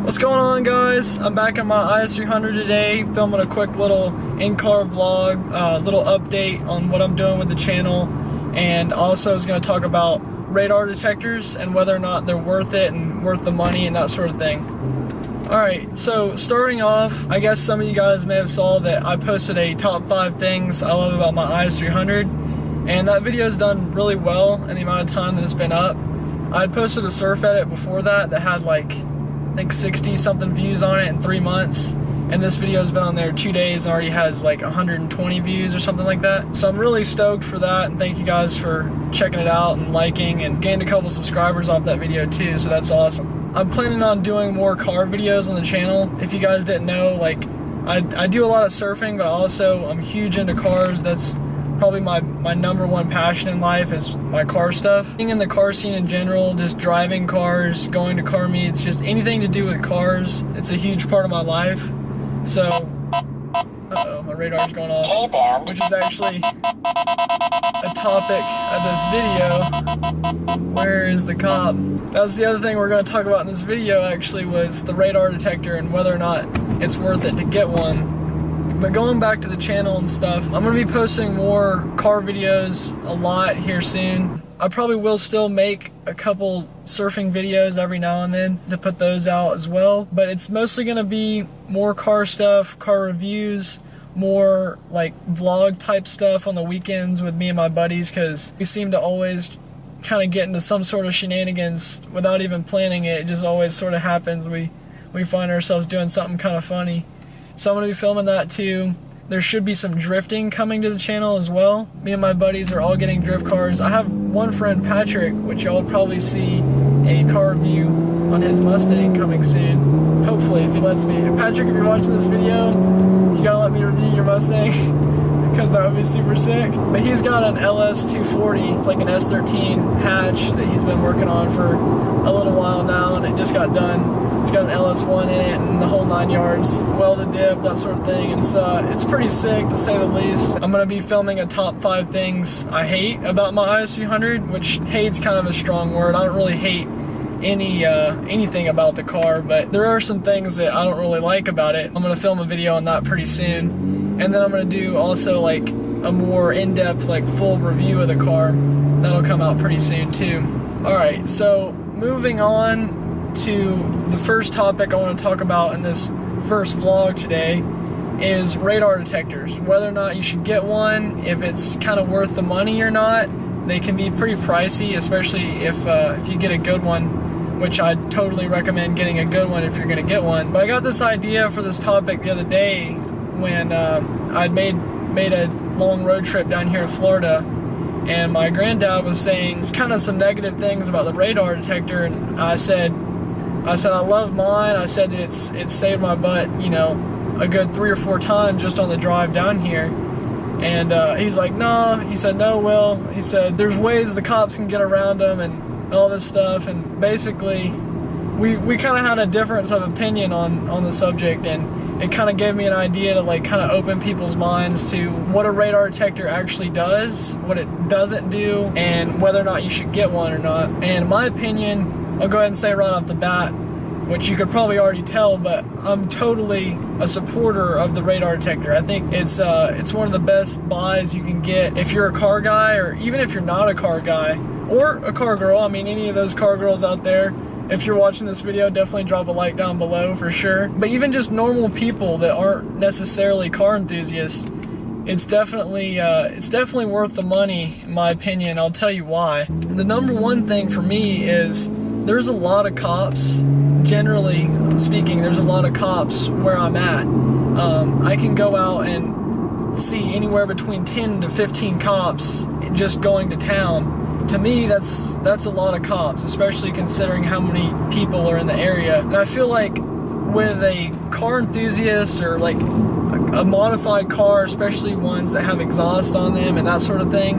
What's going on, guys? I'm back in my IS300 today, filming a quick little in-car vlog, little update on what I'm doing with the channel, and also is going to talk about radar detectors and whether or not they're worth it and worth the money and that sort of thing. Alright, so starting off, I guess some of you guys may have saw that I posted a top 5 things I love about my IS300, and that video's done really well in the amount of time that it's been up. I had posted a surf edit before that had like, I think 60 something views on it in 3 months, and this video's been on there 2 days and already has like 120 views or something like that. So I'm really stoked for that, and thank you guys for checking it out and liking, and gained a couple subscribers off that video too, so that's awesome. I'm planning on doing more car videos on the channel. If you guys didn't know, like I do a lot of surfing, but also I'm huge into cars. That's probably my number one passion in life is my car stuff. Being in the car scene in general, just driving cars, going to car meets, just anything to do with cars, it's a huge part of my life. So, uh-oh, my radar's going off, which is actually a topic of this video. Where is the cop? That's the other thing we're going to talk about in this video, actually, was the radar detector and whether or not it's worth it to get one. But going back to the channel and stuff, I'm going to be posting more car videos a lot here soon. I probably will still make a couple surfing videos every now and then to put those out as well. But it's mostly going to be more car stuff, car reviews, more like vlog type stuff on the weekends with me and my buddies, because we seem to always kind of get into some sort of shenanigans without even planning it. It just always sort of happens. We find ourselves doing something kind of funny. So I'm going to be filming that too. There should be some drifting coming to the channel as well. Me and my buddies are all getting drift cars. I have one friend, Patrick, which y'all will probably see a car review on his Mustang coming soon. Hopefully, if he lets me. Patrick, if you're watching this video, you gotta let me review your Mustang, because that would be super sick. But he's got an LS240. It's like an S13 hatch that he's been working on for a little while now, and it just got done. It's got an LS1 in it and the whole 9 yards, welded dip, that sort of thing. And it's pretty sick, to say the least. I'm going to be filming a top 5 things I hate about my IS300, which hate's kind of a strong word. I don't really hate anything about the car, but there are some things that I don't really like about it. I'm going to film a video on that pretty soon. And then I'm going to do also like a more in-depth, like full review of the car. That'll come out pretty soon too. Alright, so moving on to the first topic I want to talk about in this first vlog today is radar detectors. Whether or not you should get one, if it's kind of worth the money or not. They can be pretty pricey, especially if you get a good one, which I'd totally recommend getting a good one if you're going to get one. But I got this idea for this topic the other day when I'd made a long road trip down here to Florida, and my granddad was saying kind of some negative things about the radar detector, and I said I love mine. I said that it's saved my butt, you know, a good 3 or 4 times just on the drive down here. And he's like, no. He said, no, Will. He said, there's ways the cops can get around them and all this stuff. And basically, we kind of had a difference of opinion on the subject, and it kind of gave me an idea to like kind of open people's minds to what a radar detector actually does, what it doesn't do, and whether or not you should get one or not. And in my opinion, I'll go ahead and say right off the bat, which you could probably already tell, but I'm totally a supporter of the radar detector. I think it's one of the best buys you can get if you're a car guy, or even if you're not a car guy, or a car girl. I mean, any of those car girls out there, if you're watching this video, definitely drop a like down below for sure. But even just normal people that aren't necessarily car enthusiasts, it's definitely worth the money, in my opinion. I'll tell you why. The number one thing for me is there's a lot of cops. Generally speaking, there's a lot of cops where I'm at. I can go out and see anywhere between 10 to 15 cops just going to town. To me, that's a lot of cops, especially considering how many people are in the area. And I feel like with a car enthusiast, or like a modified car, especially ones that have exhaust on them and that sort of thing,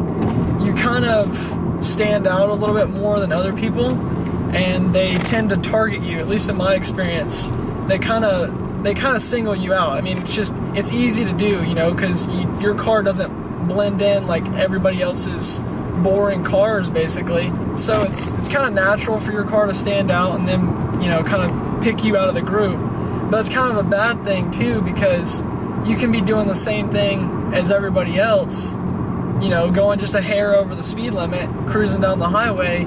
you kind of stand out a little bit more than other people, and they tend to target you. At least in my experience, they kind of single you out. I mean, it's easy to do, you know, because your car doesn't blend in like everybody else's boring cars basically. So it's kind of natural for your car to stand out and then, you know, kind of pick you out of the group. But it's kind of a bad thing too, because you can be doing the same thing as everybody else, you know, going just a hair over the speed limit, cruising down the highway,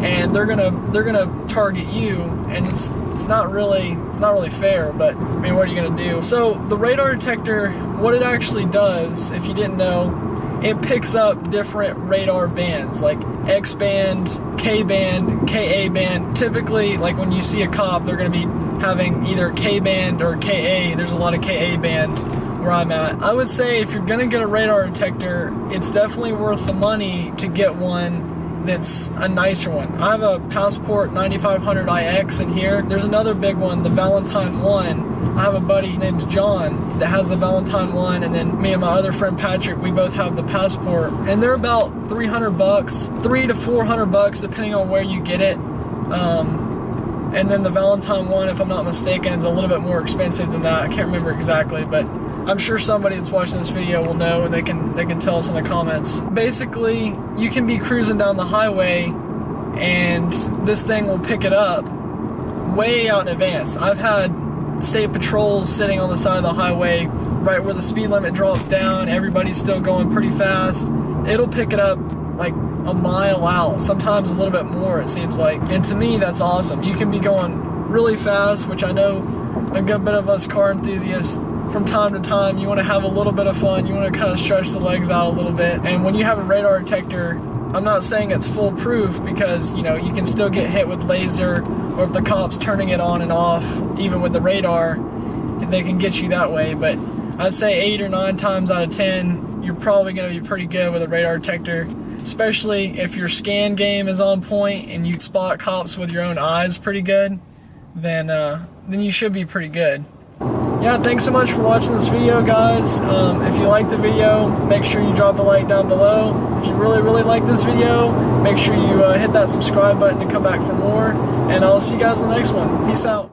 and they're gonna target you, and it's not really fair. But I mean, what are you gonna do? So the radar detector, what it actually does, if you didn't know, it picks up different radar bands, like X band, K band, KA band. Typically, like when you see a cop, they're gonna be having either K band or KA. There's a lot of KA band where I'm at. I would say if you're gonna get a radar detector, it's definitely worth the money to get one that's a nicer one. I have a Passport 9500 IX in here. There's another big one, the Valentine 1. I have a buddy named John that has the Valentine 1, and then me and my other friend Patrick, we both have the Passport, and they're about $300, $300 to $400 depending on where you get it. And then the Valentine 1, if I'm not mistaken, is a little bit more expensive than that. I can't remember exactly, but I'm sure somebody that's watching this video will know, and they can tell us in the comments. Basically, you can be cruising down the highway and this thing will pick it up way out in advance. I've had state patrols sitting on the side of the highway right where the speed limit drops down, everybody's still going pretty fast. It'll pick it up like a mile out, sometimes a little bit more, it seems like. And to me, that's awesome. You can be going really fast, which I know a good bit of us car enthusiasts, from time to time, you want to have a little bit of fun, you want to kind of stretch the legs out a little bit. And when you have a radar detector, I'm not saying it's foolproof, because, you know, you can still get hit with laser, or if the cop's turning it on and off, even with the radar, they can get you that way. But I'd say 8 or 9 times out of 10, you're probably going to be pretty good with a radar detector, especially if your scan game is on point and you spot cops with your own eyes pretty good, then you should be pretty good. Yeah, thanks so much for watching this video, guys. If you like the video, make sure you drop a like down below. If you really like this video, make sure you hit that subscribe button to come back for more. And I'll see you guys in the next one. Peace out.